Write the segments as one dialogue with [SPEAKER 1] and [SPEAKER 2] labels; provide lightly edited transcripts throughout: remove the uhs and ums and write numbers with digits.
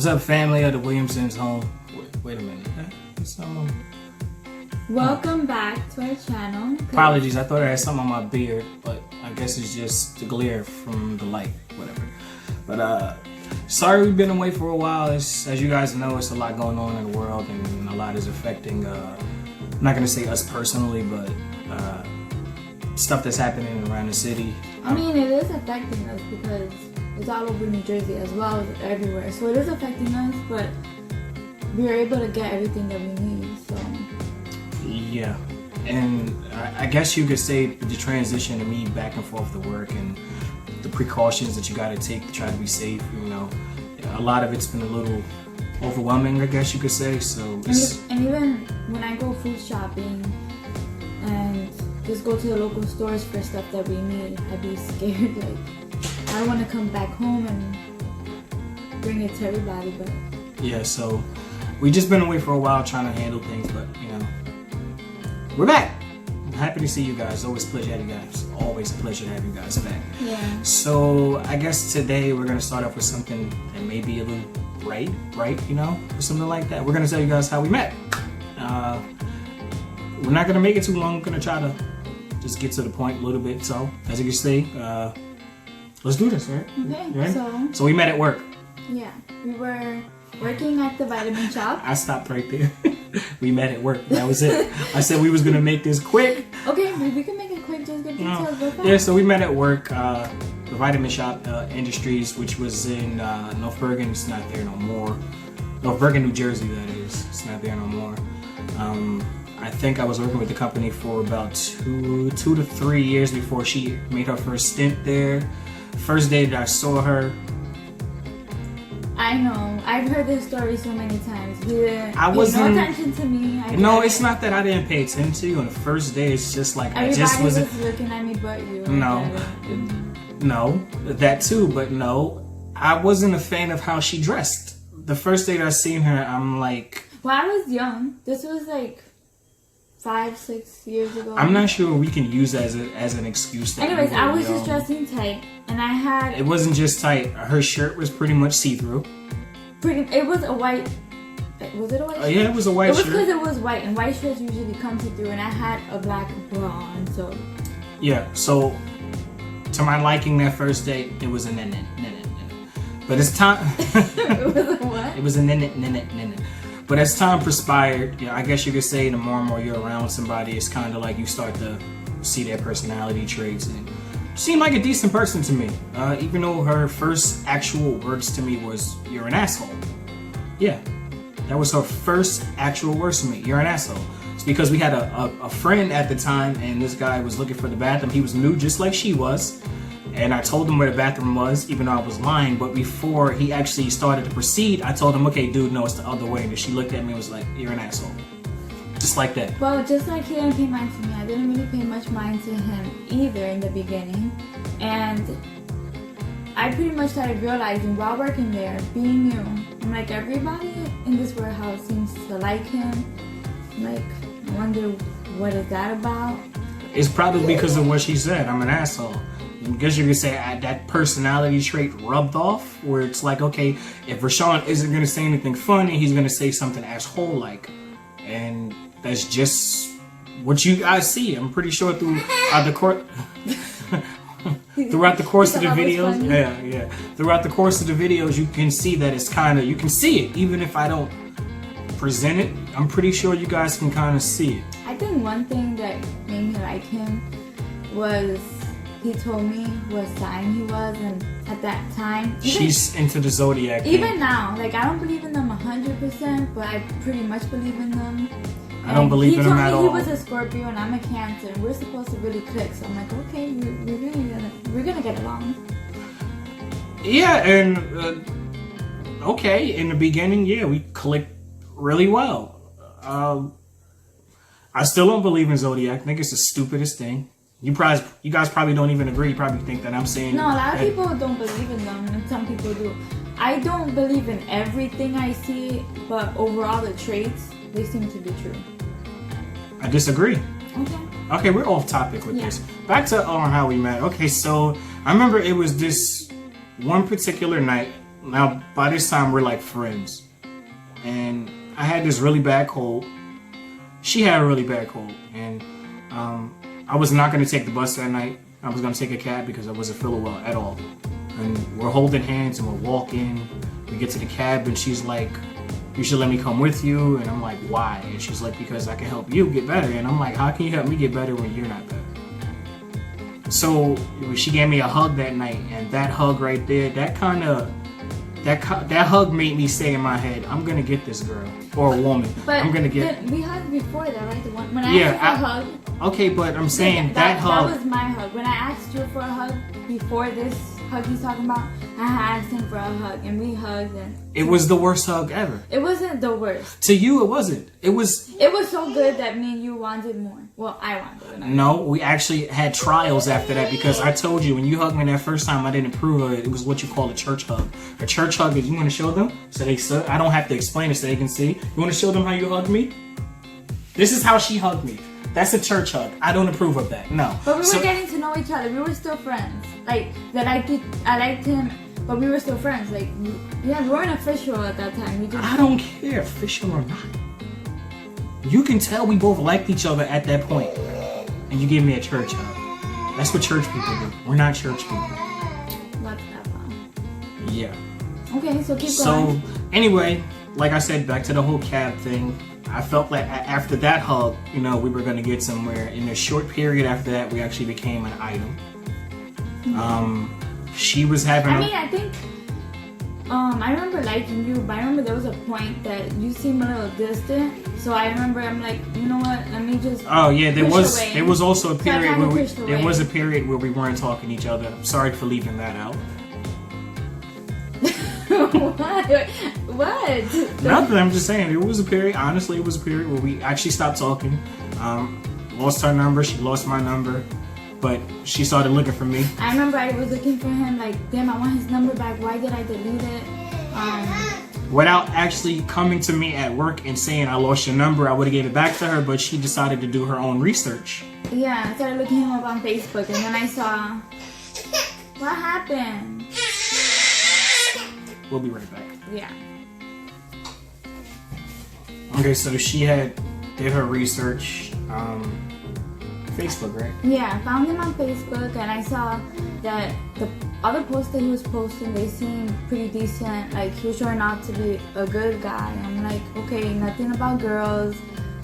[SPEAKER 1] What's up, family of the Williamsons home? Wait a minute.
[SPEAKER 2] Welcome back to our channel.
[SPEAKER 1] Apologies, I thought I had something on my beard, but I guess it's just the glare from the light, whatever. But sorry we've been away for a while. As you guys know, it's a lot going on in the world, and a lot is affecting, I'm not going to say us personally, but stuff that's happening around the city.
[SPEAKER 2] I mean, it is affecting us because it's all over New Jersey as well as everywhere. So it is affecting us, but we're able to get everything that we need, so.
[SPEAKER 1] Yeah, and I guess you could say the transition to me back and forth to work and the precautions that you got to take to try to be safe, you know, a lot of it's been a little overwhelming, I guess you could say. So it's,
[SPEAKER 2] and even when I go food shopping and just go to the local stores for stuff that we need, I'd be scared, like, I want to come back home and bring it to everybody, but
[SPEAKER 1] yeah, so we just been away for a while trying to handle things, but you know, we're back. I'm happy to see you guys. Always a pleasure to have you guys. Always a pleasure to have you guys back.
[SPEAKER 2] yeah.
[SPEAKER 1] So I guess today we're gonna start off with something that may be a little bright, you know, or something like that. We're gonna tell you guys how we met. We're not gonna make it too long. We're gonna try to just get to the point a little bit. So as you can see, let's do this, right?
[SPEAKER 2] Okay,
[SPEAKER 1] right? So we met at work.
[SPEAKER 2] Yeah, we were working at the vitamin shop.
[SPEAKER 1] I stopped right there. We met at work. That was it. I said we was gonna make this quick.
[SPEAKER 2] Okay, we can make it quick. Just get details. No.
[SPEAKER 1] Yeah, so we met at work. The vitamin shop Industries, which was in North Bergen. It's not there no more. North Bergen, New Jersey, that is. It's not there no more. I think I was working with the company for about two to 3 years before she made her first stint there. First day that I saw her,
[SPEAKER 2] I know. I've heard this story so many times. You didn't
[SPEAKER 1] I wasn't.
[SPEAKER 2] no attention to me.
[SPEAKER 1] No, it's not that I didn't pay attention to you on the first day. It's just like
[SPEAKER 2] everybody
[SPEAKER 1] I just wasn't.
[SPEAKER 2] was looking at me, but you.
[SPEAKER 1] No, that too. But no, I wasn't a fan of how she dressed. The first day that I seen her, I'm like.
[SPEAKER 2] Well, I was young. This was like 5-6 years ago.
[SPEAKER 1] I'm not sure we can use that as an excuse. That
[SPEAKER 2] anyways, I was just dressing tight, and I had.
[SPEAKER 1] It wasn't just tight. Her shirt was pretty much see-through.
[SPEAKER 2] It was a white. Was it a white shirt?
[SPEAKER 1] Yeah, it was a white shirt.
[SPEAKER 2] It was because it was white, and white shirts usually come see-through, and I had a black bra on, so.
[SPEAKER 1] Yeah, so to my liking that first date, it was a nin. But it's time.
[SPEAKER 2] It was a what?
[SPEAKER 1] It was a nin. But as time perspired, you know, I guess you could say the more and more you're around somebody, it's kind of like you start to see their personality traits. And she seemed like a decent person to me, even though her first actual words to me was, "You're an asshole." Yeah, that was her first actual words to me. "You're an asshole." It's because we had a friend at the time, and this guy was looking for the bathroom. He was new, just like she was. And I told him where the bathroom was, even though I was lying. But before he actually started to proceed, I told him, "Okay, dude, no, it's the other way." And she looked at me and was like, "You're an asshole." Just like that.
[SPEAKER 2] Well, just like he didn't pay mind to me, I didn't really pay much mind to him either in the beginning. And I pretty much started realizing while working there, being new, I'm like, everybody in this warehouse seems to like him. Like, I wonder what is that about?
[SPEAKER 1] It's probably because of what she said. I'm an asshole. I guess you could say that personality trait rubbed off, where it's like, okay, if Rashawn isn't going to say anything funny, he's going to say something asshole-like. And that's just what you guys see. I'm pretty sure throughout the course of the videos. Yeah. Throughout the course of the videos, you can see that it's kind of, you can see it. Even if I don't present it, I'm pretty sure you guys can kind of see it.
[SPEAKER 2] I think one thing that made me like him was he told me what sign he was, and at that time...
[SPEAKER 1] She's into the zodiac.
[SPEAKER 2] Even now, like, I don't believe in them 100%, but I pretty much believe in them.
[SPEAKER 1] I don't believe in them at all.
[SPEAKER 2] He told me he was a Scorpio and I'm a Cancer, and we're supposed to really click, so I'm like, okay, we're gonna get along.
[SPEAKER 1] Yeah, and okay, in the beginning, yeah, we clicked really well. I still don't believe in zodiac. I think it's the stupidest thing. You guys probably don't even agree. You probably think that I'm saying...
[SPEAKER 2] No, a lot of people don't believe in them, and some people do. I don't believe in everything I see, but overall the traits, they seem to be true.
[SPEAKER 1] I disagree.
[SPEAKER 2] Okay,
[SPEAKER 1] we're off topic with this. Back to how we met. Okay, so I remember it was this one particular night. Now, by this time, we're like friends. And I had this really bad cold. She had a really bad cold. And I was not going to take the bus that night. I was going to take a cab because I wasn't feeling well at all. And we're holding hands and we're walking. We get to the cab and she's like, you should let me come with you. And I'm like, why? And she's like, because I can help you get better. And I'm like, how can you help me get better when you're not better? So she gave me a hug that night. And that hug right there, that hug made me say in my head, I'm going to get this girl. Or a woman.
[SPEAKER 2] But
[SPEAKER 1] I'm going to get...
[SPEAKER 2] we hugged before that, right? The one when I asked you for a hug.
[SPEAKER 1] Okay, but I'm saying that hug...
[SPEAKER 2] That was my hug. When I asked you for a hug before this hug he's talking about, I asked him for a hug and we hugged and...
[SPEAKER 1] It was the worst hug ever.
[SPEAKER 2] It wasn't the worst.
[SPEAKER 1] To you, it wasn't. It was
[SPEAKER 2] so good that me and you wanted more. Well, I wanted it.
[SPEAKER 1] No, we actually had trials after that because I told you when you hugged me that first time, I didn't approve of it. It was what you call a church hug. A church hug is you want to show them so I don't have to explain it so they can see. You want to show them how you hug me? This is how she hugged me. That's a church hug. I don't approve of that. No.
[SPEAKER 2] But we were getting to know each other. We were still friends. Like I liked him, but we were still friends. Like we weren't official at that time.
[SPEAKER 1] I don't care, official or not. You can tell we both liked each other at that point. And you gave me a church hug. That's what church people do. We're not church people.
[SPEAKER 2] What's that about?
[SPEAKER 1] Yeah.
[SPEAKER 2] Okay, so keep going.
[SPEAKER 1] So anyway, like I said, back to the whole cab thing. I felt like after that hug, we were going to get somewhere. In a short period after that, we actually became an item. She was having...
[SPEAKER 2] I think... I remember liking you, but I remember there was a point that you seemed a little distant. So I remember I'm like, you know what? Let me just...
[SPEAKER 1] Oh yeah, there was also a period
[SPEAKER 2] there
[SPEAKER 1] was a period where we weren't talking to each other. I'm sorry for leaving that out.
[SPEAKER 2] What?
[SPEAKER 1] Nothing. I'm just saying. It was a period. Honestly, it was a period where we actually stopped talking. Lost her number. She lost my number. But she started looking for me.
[SPEAKER 2] I remember I was looking for him. Like, damn, I want his number back. Why did I delete it?
[SPEAKER 1] Without actually coming to me at work and saying I lost your number, I would have gave it back to her. But she decided to do her own research.
[SPEAKER 2] Yeah, I started looking him up on Facebook, and then I saw. What happened?
[SPEAKER 1] We'll be right back.
[SPEAKER 2] Yeah.
[SPEAKER 1] Okay, so she did her research. Facebook, right?
[SPEAKER 2] Yeah, I found him on Facebook, and I saw that the other posts that he was posting, they seemed pretty decent. Like, he was showing out to be a good guy. I'm like, okay, nothing about girls,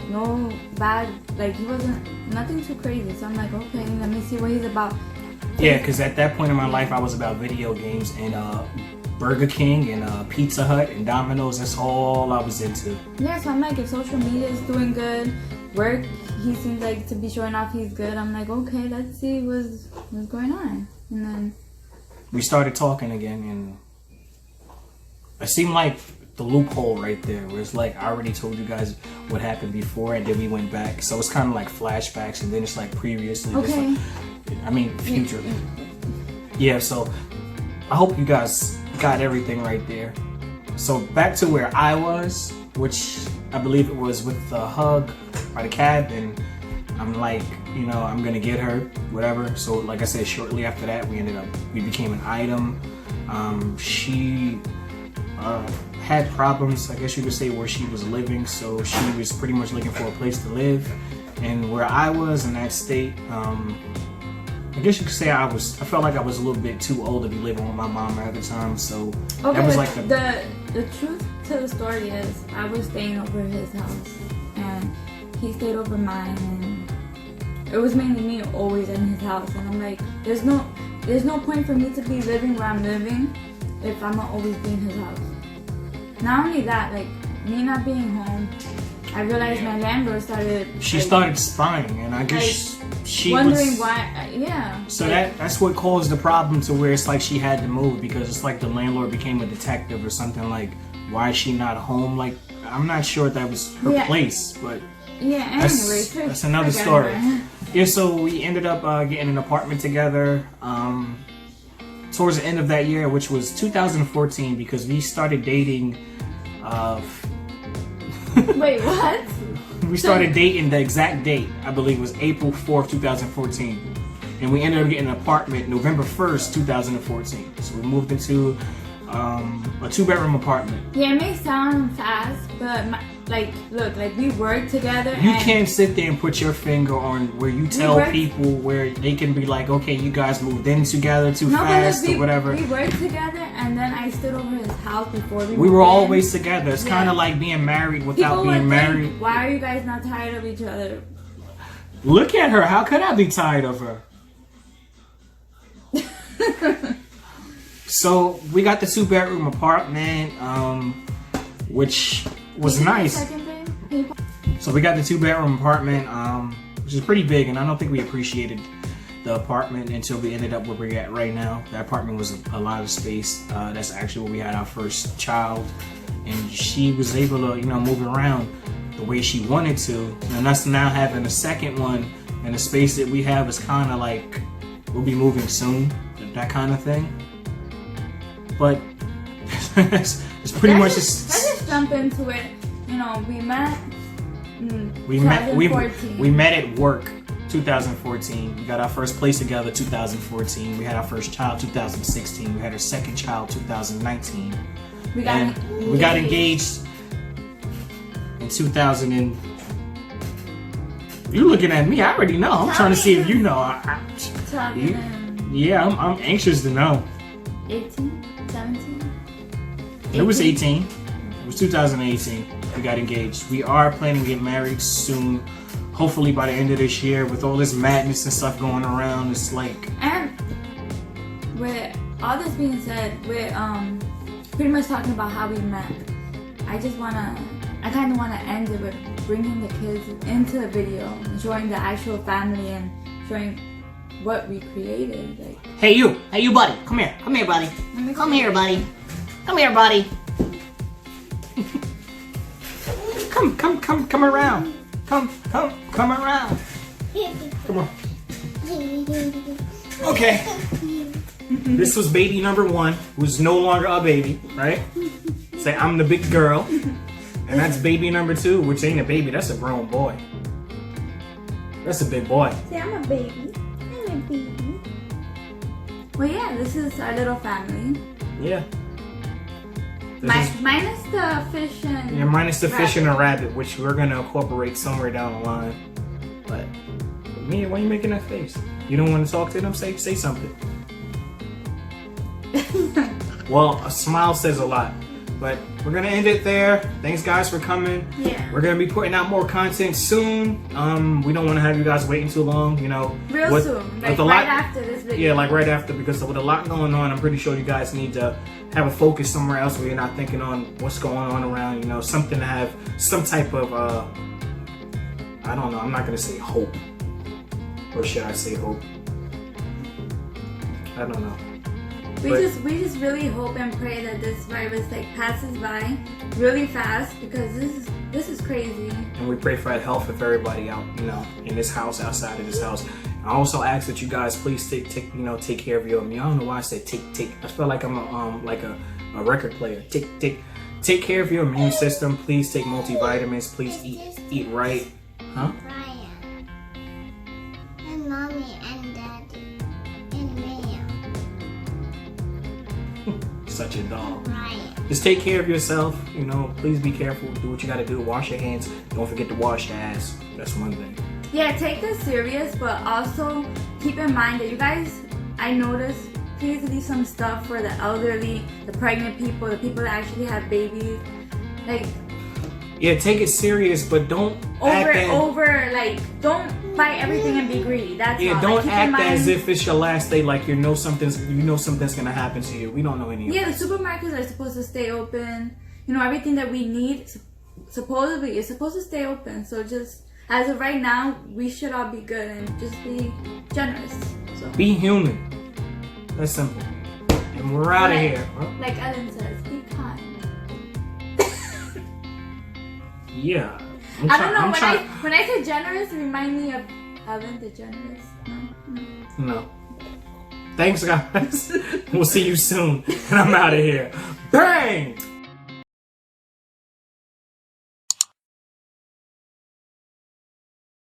[SPEAKER 2] no bad, like, he wasn't, nothing too crazy. So I'm like, okay, let me see what he's about.
[SPEAKER 1] Yeah, because at that point in my life, I was about video games and Burger King and Pizza Hut and Domino's. That's all I was into.
[SPEAKER 2] Yeah, so I'm like, if social media is doing good, work, he seems like to be showing off he's good. I'm like, okay, let's see what's going on. And then
[SPEAKER 1] we started talking again, and it seemed like the loophole right there, where it's like I already told you guys what happened before, and then we went back. So it's kind of like flashbacks, and then it's like previously.
[SPEAKER 2] Okay.
[SPEAKER 1] Future. Yeah. So I hope you guys got everything right there. So back to where I was, which I believe it was with the hug by the cab, and I'm like, I'm gonna get her, whatever. So like I said, shortly after that, we became an item. She had problems, I guess you could say, where she was living, so she was pretty much looking for a place to live. And where I was in that state, I guess you could say I felt like I was a little bit too old to be living with my mom at the time, so
[SPEAKER 2] okay,
[SPEAKER 1] that was like
[SPEAKER 2] the truth to the story is I was staying over at his house and he stayed over mine, and it was mainly me always in his house, and I'm like, there's no point for me to be living where I'm living if I'm not always be in his house. Not only that, like, me not being home, I realized my landlord started...
[SPEAKER 1] She started spying, and I guess she
[SPEAKER 2] wondering
[SPEAKER 1] was...
[SPEAKER 2] why... yeah.
[SPEAKER 1] So that's what caused the problem, to where it's like she had to move, because it's like the landlord became a detective or something. Like, why is she not home? Like, I'm not sure if that was her place, but...
[SPEAKER 2] Yeah, anyway.
[SPEAKER 1] That's another story. Yeah, so we ended up getting an apartment together towards the end of that year, which was 2014, because we started dating...
[SPEAKER 2] Wait, what?
[SPEAKER 1] We started dating, the exact date, I believe, was April 4th, 2014. And we ended up getting an apartment November 1st, 2014. So we moved into a 2-bedroom apartment.
[SPEAKER 2] Yeah, it may sound fast, but look, we work together.
[SPEAKER 1] You
[SPEAKER 2] and
[SPEAKER 1] can't sit there and put your finger on where you tell people where they can be like, okay, you guys moved in together too fast or whatever.
[SPEAKER 2] We worked together, and then I stood over his house before we
[SPEAKER 1] were
[SPEAKER 2] in.
[SPEAKER 1] always together. It's kind of like being married without being married.
[SPEAKER 2] Think, why are you guys not tired of each other?
[SPEAKER 1] Look at her. How could I be tired of her? So we got the 2-bedroom apartment, which was nice. So we got the 2-bedroom apartment, which is pretty big, and I don't think we appreciated the apartment until we ended up where we're at right now. The apartment was a lot of space. That's actually where we had our first child, and she was able to, move around the way she wanted to. And us now having a second one, and the space that we have is kind of like we'll be moving soon, that kind of thing. But it's pretty much just.
[SPEAKER 2] Let's just jump into it. We met.
[SPEAKER 1] We met at work 2014. We got our first place together 2014. We had our first child 2016. We had our second child 2019. We got engaged in 2000 and you looking at me, I already know. I'm trying to see if you know. I'm anxious to know.
[SPEAKER 2] 18? 17?
[SPEAKER 1] It was 18. It was 2018. We got engaged. We are planning to get married soon. Hopefully by the end of this year. With all this madness and stuff going around, it's like.
[SPEAKER 2] And with all this being said, we're pretty much talking about how we met. I kind of wanna end it with bringing the kids into the video, showing the actual family and showing what we created. Like,
[SPEAKER 3] hey you, buddy, come here, buddy, come here, buddy.
[SPEAKER 1] Come around. Come around. Come on. Okay. This was baby number 1, who's no longer a baby, right? Say I'm the big girl. And that's baby number 2, which ain't a baby, that's a grown boy. That's a big boy.
[SPEAKER 2] Say I'm a baby. Well, yeah, this is our little family.
[SPEAKER 1] Yeah.
[SPEAKER 2] Minus the fish and...
[SPEAKER 1] Yeah, minus the fish and the rabbit, which we're going to incorporate somewhere down the line. But, Mia, why are you making that face? You don't want to talk to them? Say something. Well, a smile says a lot. But we're going to end it there. Thanks, guys, for coming.
[SPEAKER 2] Yeah.
[SPEAKER 1] We're going to be putting out more content soon. We don't want to have you guys waiting too long,
[SPEAKER 2] Real soon. Like right after this video.
[SPEAKER 1] Yeah, like right after, because with a lot going on, I'm pretty sure you guys need to have a focus somewhere else where you're not thinking on what's going on around, something to have some type of, I don't know, I'm not going to say hope. Or should I say hope? I don't know.
[SPEAKER 2] We just really hope and pray that this virus passes by really fast, because this is crazy. And
[SPEAKER 1] we pray for that health of everybody out, in this house, outside of this house. I also ask that you guys please take care of your. I don't know why I said take. I feel like I'm a record player. Take care of your immune system. Please take multivitamins. Please eat right. Huh?
[SPEAKER 4] Brian and mommy and daddy and Mia.
[SPEAKER 1] Such a dog.
[SPEAKER 4] Brian.
[SPEAKER 1] Just take care of yourself. Please be careful. Do what you gotta do. Wash your hands. Don't forget to wash your ass. That's one thing.
[SPEAKER 2] Yeah, take this serious, but also keep in mind that you guys, I noticed, please leave some stuff for the elderly, the pregnant people, the people that actually have babies.
[SPEAKER 1] Yeah, take it serious, but don't
[SPEAKER 2] don't buy everything and be greedy. That's all.
[SPEAKER 1] Don't act as if it's your last day, like something's gonna happen to you. We don't know any of
[SPEAKER 2] the supermarkets are supposed to stay open. Everything that we need supposedly is supposed to stay open. So just as of right now, we should all be good and just be generous. So
[SPEAKER 1] be human. That's simple. And we're out of here. Huh?
[SPEAKER 2] Like Ellen says, be kind.
[SPEAKER 1] Yeah.
[SPEAKER 2] I don't know. When I say generous, it reminds me of Ellen DeGeneres.
[SPEAKER 1] No. Thanks, guys. We'll see you soon. And I'm out of here. Bang!